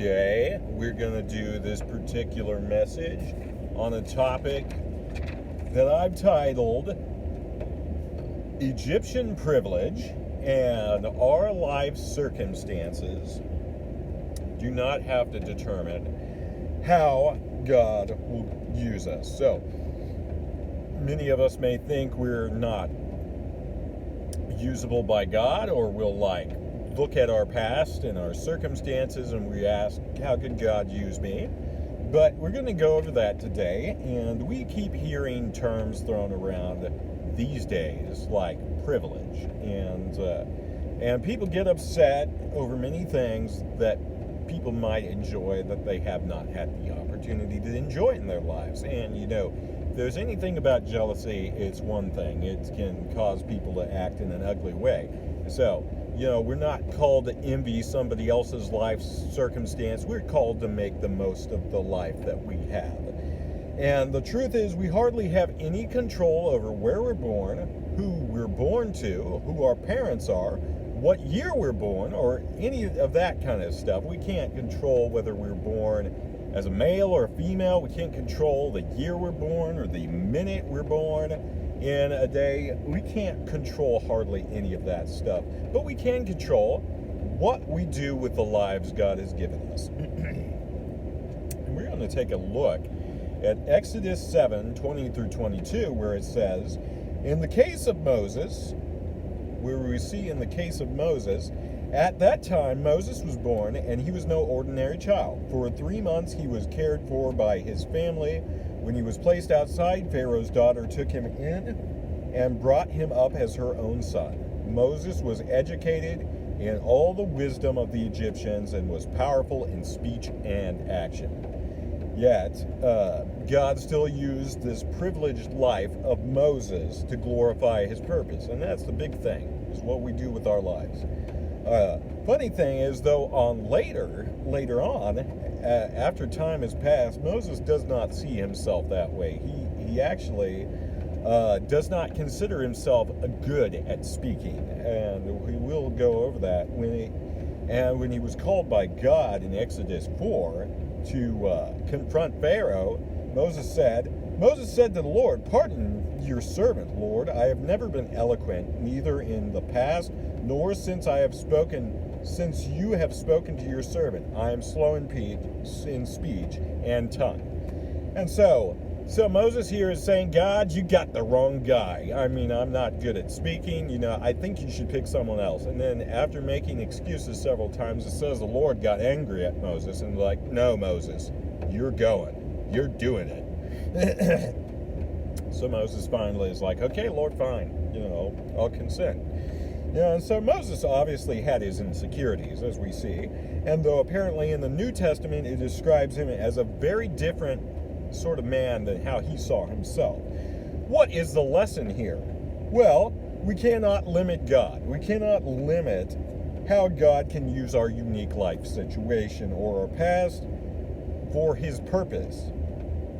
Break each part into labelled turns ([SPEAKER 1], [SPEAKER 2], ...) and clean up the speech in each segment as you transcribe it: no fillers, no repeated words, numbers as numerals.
[SPEAKER 1] Okay, we're going to do this particular message on a topic that I've titled Egyptian Privilege and Our Life Circumstances Do Not Have to Determine How God Will Use Us. So, many of us may think we're not usable by God, or we'll look at our past and our circumstances and we ask, how could God use me? But we're going to go over that today, and we keep hearing terms thrown around these days like privilege, and people get upset over many things that people might enjoy that they have not had the opportunity to enjoy in their lives. And if there's anything about jealousy, it's one thing. It can cause people to act in an ugly way. So, we're not called to envy somebody else's life circumstance. We're called to make the most of the life that we have. And the truth is, we hardly have any control over where we're born, who we're born to, who our parents are, what year we're born, or any of that kind of stuff. We can't control whether we're born as a male or a female. We can't control the year we're born or the minute we're born in a day. We can't control hardly any of that stuff, but we can control what we do with the lives God has given us. And we're going to take a look at Exodus 7:20 through 22, where it says, in the case of Moses, at that time Moses was born, and he was no ordinary child. For 3 months he was cared for by his family. When he was placed outside, Pharaoh's daughter took him in and brought him up as her own son. Moses was educated in all the wisdom of the Egyptians and was powerful in speech and action. Yet, God still used this privileged life of Moses to glorify his purpose. And that's the big thing, is what we do with our lives. Funny thing is, though, later on, after time has passed, Moses does not see himself that way. He actually does not consider himself good at speaking, and we will go over that when he was called by God in Exodus 4 to confront Pharaoh. Moses said to the Lord, "Pardon your servant, Lord. I have never been eloquent, neither in the past nor since you have spoken to your servant. I am slow in speech and tongue." And so Moses here is saying, God, you got the wrong guy. I mean, I'm not good at speaking. I think you should pick someone else. And then after making excuses several times, it says the Lord got angry at Moses and like, no, Moses, you're going. You're doing it. So Moses finally is like, okay, Lord, fine. I'll consent. And so Moses obviously had his insecurities, as we see. And though apparently in the New Testament it describes him as a very different sort of man than how he saw himself. What is the lesson here? Well, we cannot limit God. We cannot limit how God can use our unique life situation or our past for his purpose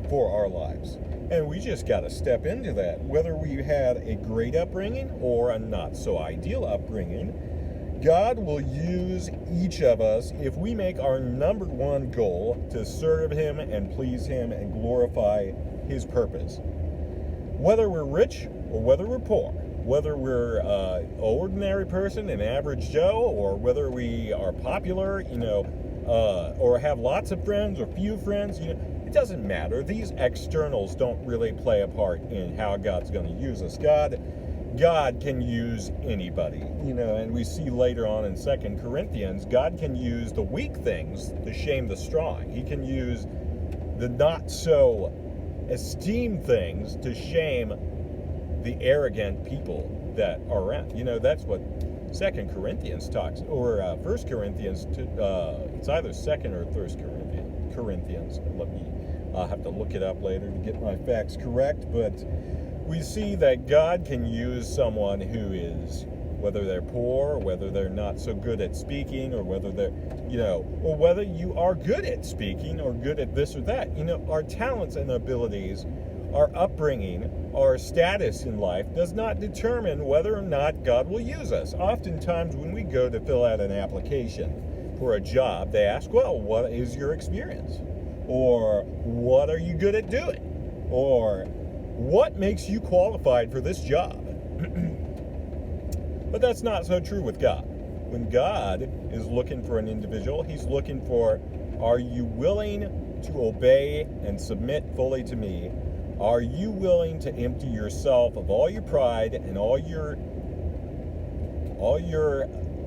[SPEAKER 1] for our lives. And we just got to step into that. Whether we had a great upbringing or a not so ideal upbringing, God will use each of us if we make our number one goal to serve him and please him and glorify his purpose. Whether we're rich or whether we're poor, whether we're an ordinary person, an average Joe, or whether we are popular, or have lots of friends or few friends, it doesn't matter. These externals don't really play a part in how God's going to use us. God can use anybody, and we see later on in 2 Corinthians, God can use the weak things to shame the strong. He can use the not so esteemed things to shame the arrogant people that are around. That's what 2 Corinthians talks, or 1 Corinthians, it's either 2nd or 1 Corinthians. I'll have to look it up later to get my facts correct, but we see that God can use someone who is, whether they're poor, or whether they're not so good at speaking, or whether they're, or whether you are good at speaking or good at this or that. Our talents and abilities, our upbringing, our status in life does not determine whether or not God will use us. Oftentimes when we go to fill out an application for a job, they ask, well, what is your experience? Or what are you good at doing? Or what makes you qualified for this job? But that's not so true with God. When God is looking for an individual, he's looking for, are you willing to obey and submit fully to me? Are you willing to empty yourself of all your pride and all your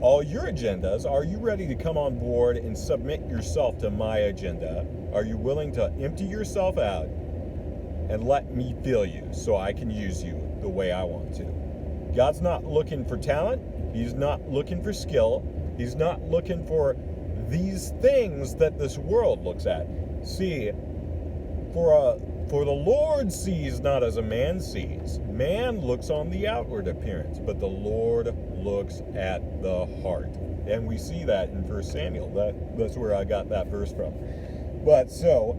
[SPEAKER 1] agendas? Are you ready to come on board and submit yourself to my agenda? Are you willing to empty yourself out and let me fill you so I can use you the way I want to? God's not looking for talent. He's not looking for skill. He's not looking for these things that this world looks at. See, for the Lord sees not as a man sees. Man looks on the outward appearance, but the Lord looks at the heart. And we see that in 1 Samuel. That's where I got that verse from. But so,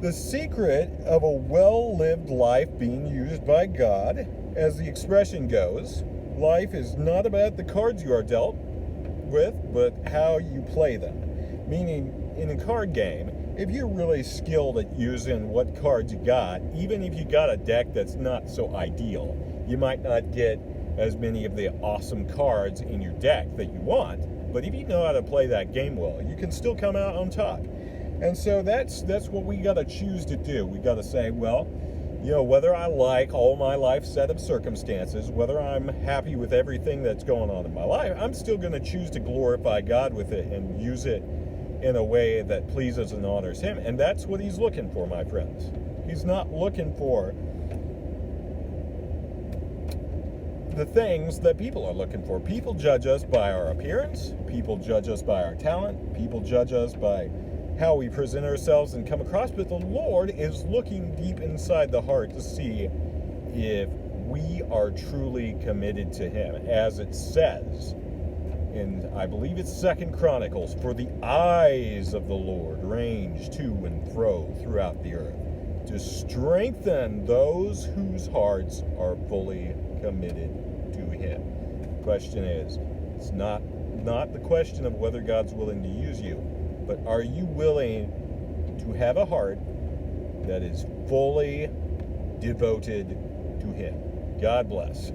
[SPEAKER 1] the secret of a well-lived life being used by God, as the expression goes, life is not about the cards you are dealt with, but how you play them. Meaning, in a card game, if you're really skilled at using what cards you got, even if you got a deck that's not so ideal, you might not get as many of the awesome cards in your deck that you want, but if you know how to play that game well, you can still come out on top. And so that's what we got to choose to do. We got to say, well, you know, whether I like all my life set of circumstances, whether I'm happy with everything that's going on in my life, I'm still going to choose to glorify God with it and use it in a way that pleases and honors him. And that's what he's looking for, my friends. He's not looking for the things that people are looking for. People judge us by our appearance. People judge us by our talent. People judge us by how we present ourselves and come across, but the Lord is looking deep inside the heart to see if we are truly committed to him. As it says in, I believe it's 2 Chronicles, for the eyes of the Lord range to and fro throughout the earth, to strengthen those whose hearts are fully committed to him. The question is, it's not the question of whether God's willing to use you, but are you willing to have a heart that is fully devoted to him? God bless.